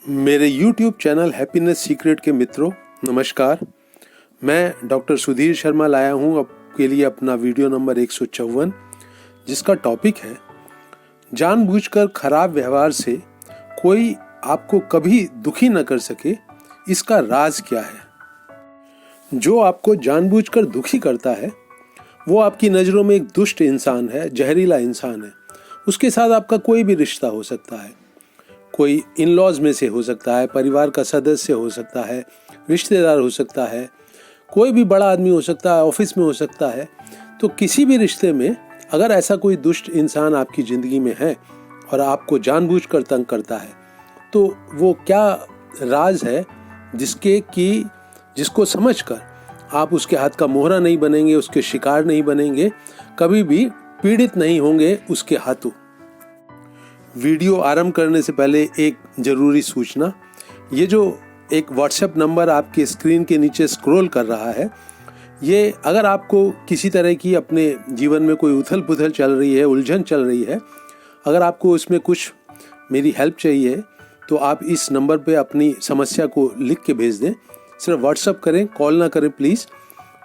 मेरे YouTube channel happiness secret के मित्रों नमस्कार। मैं डॉक्टर सुधीर शर्मा लाया हूँ आपके लिए अपना वीडियो नंबर 154, जिसका टॉपिक है जानबूझकर खराब व्यवहार से कोई आपको कभी दुखी न कर सके, इसका राज क्या है। जो आपको जानबूझकर दुखी करता है वो आपकी नज़रों में एक दुष्ट इंसान है, जहरीला इंसान है। उसके साथ आपका कोई भी रिश्ता हो सकता है, कोई इन लॉज में से हो सकता है, परिवार का सदस्य हो सकता है, रिश्तेदार हो सकता है, कोई भी बड़ा आदमी हो सकता है, ऑफिस में हो सकता है। तो किसी भी रिश्ते में अगर ऐसा कोई दुष्ट इंसान आपकी ज़िंदगी में है और आपको जानबूझकर तंग करता है, तो वो क्या राज है जिसको समझकर आप उसके हाथ का मोहरा नहीं बनेंगे, उसके शिकार नहीं बनेंगे, कभी भी पीड़ित नहीं होंगे उसके हाथों। वीडियो आरंभ करने से पहले एक ज़रूरी सूचना, ये जो एक व्हाट्सएप नंबर आपके स्क्रीन के नीचे स्क्रॉल कर रहा है, ये अगर आपको किसी तरह की अपने जीवन में कोई उथल पुथल चल रही है, उलझन चल रही है, अगर आपको इसमें कुछ मेरी हेल्प चाहिए तो आप इस नंबर पे अपनी समस्या को लिख के भेज दें। सिर्फ व्हाट्सएप करें, कॉल ना करें प्लीज़।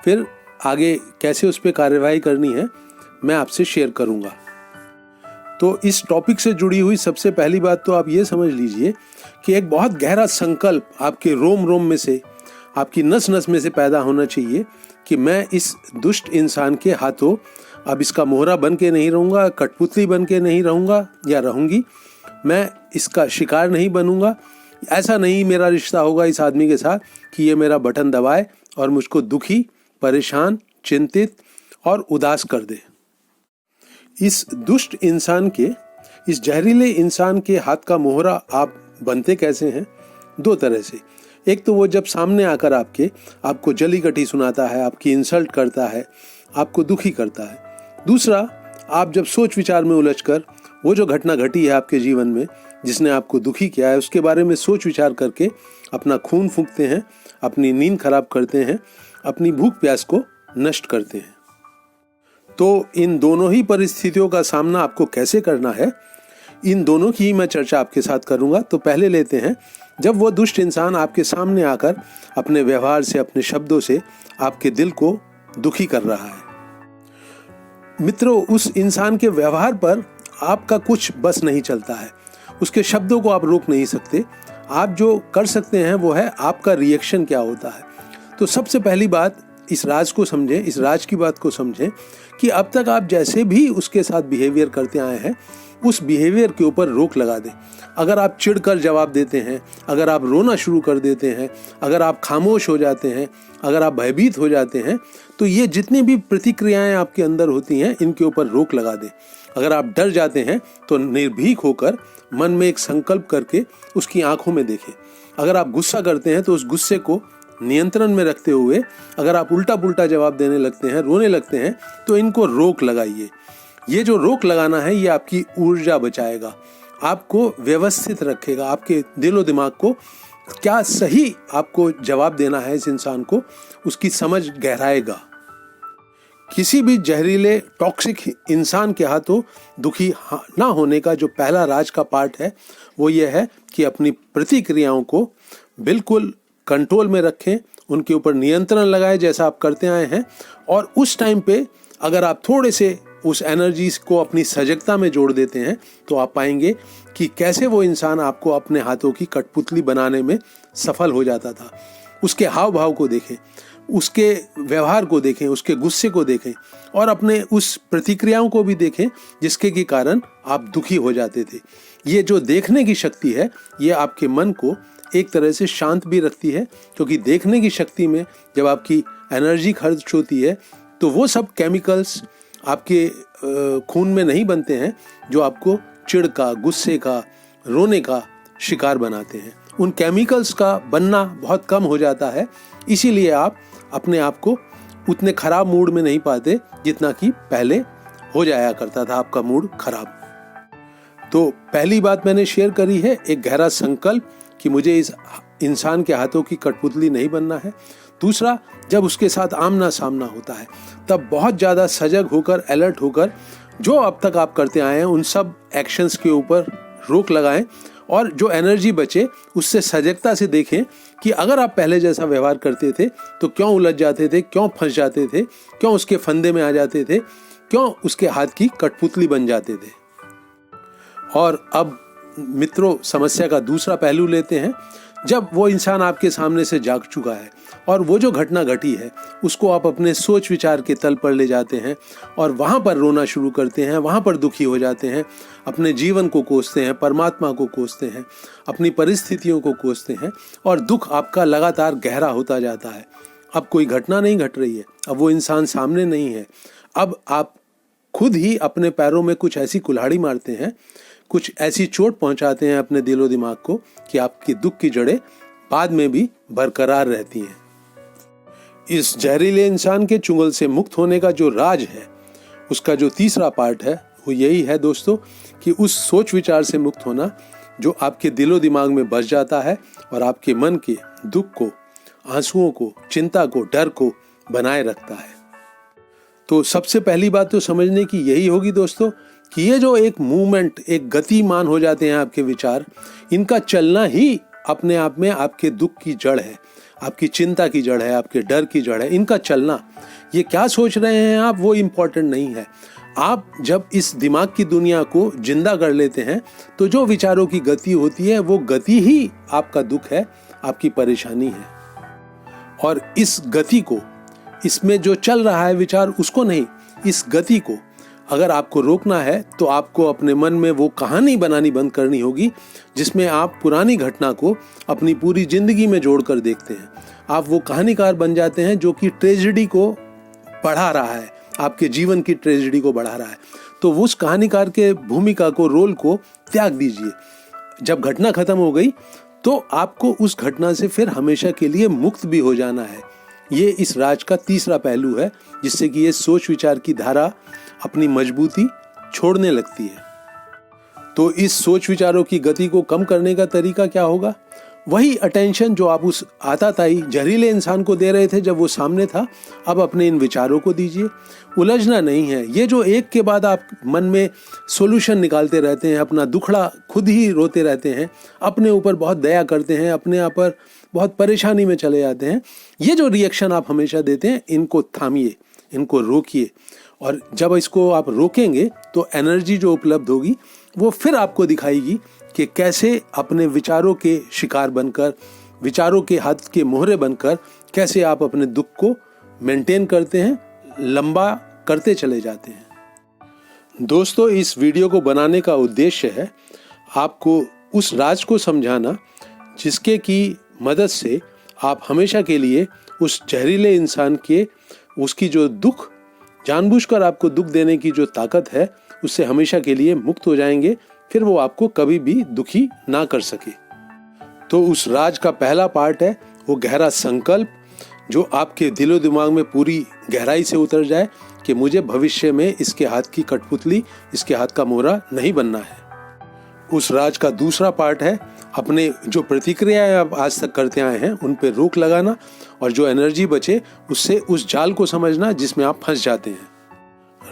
फिर आगे कैसे उस पर कार्यवाही करनी है मैं आपसे शेयर करूँगा। तो इस टॉपिक से जुड़ी हुई सबसे पहली बात तो आप ये समझ लीजिए कि एक बहुत गहरा संकल्प आपके रोम रोम में से, आपकी नस नस में से पैदा होना चाहिए कि मैं इस दुष्ट इंसान के हाथों अब इसका मोहरा बन के नहीं रहूँगा, कठपुतली बन के नहीं रहूँगा या रहूँगी, मैं इसका शिकार नहीं बनूँगा। ऐसा नहीं मेरा रिश्ता होगा इस आदमी के साथ कि ये मेरा बटन दबाए और मुझको दुखी, परेशान, चिंतित और उदास कर दे। इस दुष्ट इंसान के, इस जहरीले इंसान के हाथ का मोहरा आप बनते कैसे हैं? दो तरह से। एक तो वो जब सामने आकर आपको जली कटी सुनाता है, आपकी इंसल्ट करता है, आपको दुखी करता है। दूसरा, आप जब सोच विचार में उलझकर वो जो घटना घटी है आपके जीवन में जिसने आपको दुखी किया है, उसके बारे में सोच विचार करके अपना खून फूंकते हैं, अपनी नींद खराब करते हैं, अपनी भूख प्यास को नष्ट करते हैं। तो इन दोनों ही परिस्थितियों का सामना आपको कैसे करना है, इन दोनों की मैं चर्चा आपके साथ करूंगा। तो पहले लेते हैं, जब वो दुष्ट इंसान आपके सामने आकर अपने व्यवहार से, अपने शब्दों से आपके दिल को दुखी कर रहा है। मित्रों, उस इंसान के व्यवहार पर आपका कुछ बस नहीं चलता है, उसके शब्दों को आप रोक नहीं सकते। आप जो कर सकते हैं वो है आपका रिएक्शन क्या होता है। तो सबसे पहली बात, इस राज को समझें, इस राज की बात को समझें कि अब तक आप जैसे भी उसके साथ बिहेवियर करते आए हैं, उस बिहेवियर के ऊपर रोक लगा दें। अगर आप चिढ़कर जवाब देते हैं, अगर आप रोना शुरू कर देते हैं, अगर आप खामोश हो जाते हैं, अगर आप भयभीत हो जाते हैं, तो ये जितनी भी प्रतिक्रियाएं आपके अंदर होती हैं, इनके ऊपर रोक लगा दें। अगर आप डर जाते हैं तो निर्भीक होकर मन में एक संकल्प करके उसकी आंखों में देखें। अगर आप गुस्सा करते हैं तो उस गुस्से को नियंत्रण में रखते हुए अगर आप उल्टा पुल्टा जवाब देने लगते हैं, रोने लगते हैं, तो इनको रोक लगाइए। ये जो रोक लगाना है ये आपकी ऊर्जा बचाएगा, आपको व्यवस्थित रखेगा, आपके दिलो दिमाग को क्या सही आपको जवाब देना है इस इंसान को, उसकी समझ गहराएगा। किसी भी जहरीले टॉक्सिक इंसान के हाथों दुखी ना होने का जो पहला राज का पार्ट है वो ये है कि अपनी प्रतिक्रियाओं को बिल्कुल कंट्रोल में रखें, उनके ऊपर नियंत्रण लगाएं जैसा आप करते आए हैं। और उस टाइम पे अगर आप थोड़े से उस एनर्जीज को अपनी सजगता में जोड़ देते हैं तो आप पाएंगे कि कैसे वो इंसान आपको अपने हाथों की कठपुतली बनाने में सफल हो जाता था। उसके हाव भाव को देखें, उसके व्यवहार को देखें, उसके गुस्से को देखें और अपने उस प्रतिक्रियाओं को भी देखें जिसके के कारण आप दुखी हो जाते थे। ये जो देखने की शक्ति है ये आपके मन को एक तरह से शांत भी रखती है, क्योंकि देखने की शक्ति में जब आपकी एनर्जी खर्च होती है तो वो सब केमिकल्स आपके खून में नहीं बनते हैं जो आपको चिढ़ का, गुस्से का, रोने का शिकार बनाते हैं। उन केमिकल्स का बनना बहुत कम हो जाता है, इसीलिए आप अपने आप को उतने खराब मूड में नहीं पाते जितना कि पहले हो जाया करता था आपका मूड खराब। तो पहली बात मैंने शेयर करी है, एक गहरा संकल्प कि मुझे इस इंसान के हाथों की कठपुतली नहीं बनना है। दूसरा, जब उसके साथ आमना सामना होता है तब बहुत ज़्यादा सजग होकर, अलर्ट होकर जो अब तक आप करते आए हैं उन सब एक्शंस के ऊपर रोक लगाएं और जो एनर्जी बचे उससे सजगता से देखें कि अगर आप पहले जैसा व्यवहार करते थे तो क्यों उलझ जाते थे, क्यों फंस जाते थे, क्यों उसके फंदे में आ जाते थे, क्यों उसके हाथ की कठपुतली बन जाते थे। और अब मित्रों, समस्या का दूसरा पहलू लेते हैं। जब वो इंसान आपके सामने से जाग चुका है और वो जो घटना घटी है उसको आप अपने सोच विचार के तल पर ले जाते हैं और वहाँ पर रोना शुरू करते हैं, वहाँ पर दुखी हो जाते हैं, अपने जीवन को कोसते हैं, परमात्मा को कोसते हैं, अपनी परिस्थितियों को कोसते हैं और दुख आपका लगातार गहरा होता जाता है। अब कोई घटना नहीं घट रही है, अब वो इंसान सामने नहीं है, अब आप खुद ही अपने पैरों में कुछ ऐसी कुल्हाड़ी मारते हैं, कुछ ऐसी चोट पहुंचाते हैं अपने दिलो दिमाग को कि आपकी दुख की जड़ें बाद में भी बरकरार रहती हैं। इस जहरीले इंसान के चुंगल से मुक्त होने का जो राज है, उसका जो तीसरा पार्ट है वो यही है दोस्तों कि उस सोच विचार से मुक्त होना जो आपके दिलो दिमाग में बस जाता है और आपके मन के दुख को, आंसुओं को, चिंता को, डर को बनाए रखता है। तो सबसे पहली बात तो समझने की यही होगी दोस्तों कि ये जो एक मूवमेंट, एक गतिमान हो जाते हैं आपके विचार, इनका चलना ही अपने आप में आपके दुख की जड़ है, आपकी चिंता की जड़ है, आपके डर की जड़ है। इनका चलना, ये क्या सोच रहे हैं आप, वो इम्पोर्टेंट नहीं है। आप जब इस दिमाग की दुनिया को जिंदा कर लेते हैं तो जो विचारों की गति होती है वो गति ही आपका दुख है, आपकी परेशानी है। और इस गति को, इसमें जो चल रहा है विचार, उसको नहीं, इस गति को अगर आपको रोकना है तो आपको अपने मन में वो कहानी बनानी बंद करनी होगी जिसमें आप पुरानी घटना को अपनी पूरी जिंदगी में जोड़कर देखते हैं। आप वो कहानीकार बन जाते हैं जो कि ट्रेजेडी को बढ़ा रहा है, आपके जीवन की ट्रेजेडी को बढ़ा रहा है। तो उस कहानीकार के भूमिका को, रोल को त्याग दीजिए। जब घटना खत्म हो गई तो आपको उस घटना से फिर हमेशा के लिए मुक्त भी हो जाना है। ये इस राज का तीसरा पहलू है जिससे कि ये सोच विचार की धारा अपनी मजबूती छोड़ने लगती है। तो इस सोच विचारों की गति को कम करने का तरीका क्या होगा? वही अटेंशन जो आप उस आताताई जहरीले इंसान को दे रहे थे जब वो सामने था, अब अपने इन विचारों को दीजिए। उलझना नहीं है। ये जो एक के बाद आप मन में सॉल्यूशन निकालते रहते हैं, अपना दुखड़ा खुद ही रोते रहते हैं, अपने ऊपर बहुत दया करते हैं, अपने आप पर बहुत परेशानी में चले जाते हैं, ये जो रिएक्शन आप हमेशा देते हैं, इनको थामिए, इनको रोकिए। और जब इसको आप रोकेंगे तो एनर्जी जो उपलब्ध होगी वो फिर आपको दिखाएगी कि कैसे अपने विचारों के शिकार बनकर, विचारों के हाथ के मोहरे बनकर कैसे आप अपने दुख को मेंटेन करते हैं, लंबा करते चले जाते हैं। दोस्तों, इस वीडियो को बनाने का उद्देश्य है आपको उस राज को समझाना जिसके की मदद से आप हमेशा के लिए उस जहरीले इंसान के, उसकी जो दुख, जानबूझकर आपको दुख देने की जो ताकत है, उससे हमेशा के लिए मुक्त हो जाएंगे। फिर वो आपको कभी भी दुखी ना कर सके। तो उस राज का पहला पार्ट है वो गहरा संकल्प, जो आपके दिलो दिमाग में पूरी गहराई से उतर जाए कि मुझे भविष्य में इसके हाथ की कठपुतली, इसके हाथ का मोहरा नहीं बनना है। उस राज का दूसरा पार्ट है अपने जो प्रतिक्रियाएं आप आज तक करते आए हैं उन पे रोक लगाना और जो एनर्जी बचे उससे उस जाल को समझना जिसमें आप फंस जाते हैं।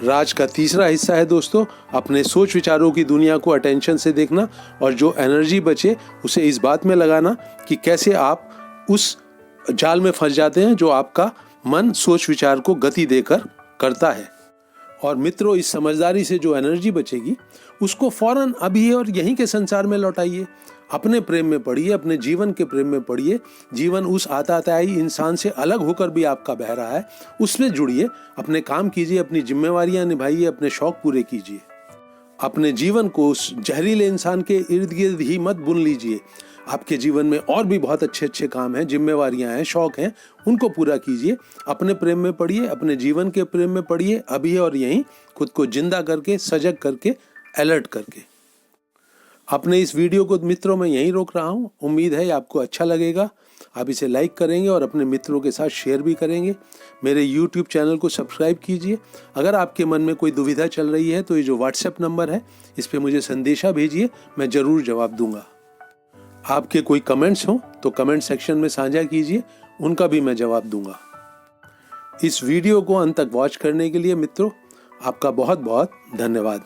राज का तीसरा हिस्सा है दोस्तों अपने सोच विचारों की दुनिया को अटेंशन से देखना और जो एनर्जी बचे उसे इस बात में लगाना कि कैसे आप उस जाल में फंस जाते हैं जो आपका मन सोच विचार को गति देकर करता है। और मित्रों, इस समझदारी से जो एनर्जी बचेगी उसको फौरन अभी और यहीं के संसार में लौटाइए। अपने प्रेम में पड़िए, अपने जीवन के प्रेम में पड़िए। जीवन उस आताताई इंसान से अलग होकर भी आपका बह रहा है, उसमें जुड़िए, अपने काम कीजिए, अपनी जिम्मेवारियां निभाइए, अपने शौक पूरे कीजिए। अपने जीवन को उस जहरीले इंसान के इर्द गिर्द ही मत बुन लीजिए। आपके जीवन में और भी बहुत अच्छे अच्छे काम हैं, जिम्मेवारियां हैं, शौक हैं, उनको पूरा कीजिए। अपने प्रेम में पड़िए, अपने जीवन के प्रेम में पड़िए, अभी और यहीं खुद को जिंदा करके, सजग करके, अलर्ट करके। अपने इस वीडियो को मित्रों मैं यहीं रोक रहा हूँ। उम्मीद है आपको अच्छा लगेगा। आप इसे लाइक करेंगे और अपने मित्रों के साथ शेयर भी करेंगे। मेरे YouTube चैनल को सब्सक्राइब कीजिए। अगर आपके मन में कोई दुविधा चल रही है तो ये जो WhatsApp नंबर है इस पे मुझे संदेशा भेजिए, मैं ज़रूर जवाब दूंगा। आपके कोई कमेंट्स हों तो कमेंट सेक्शन में साझा कीजिए, उनका भी मैं जवाब दूंगा। इस वीडियो को अंत तक वॉच करने के लिए मित्रों आपका बहुत बहुत धन्यवाद।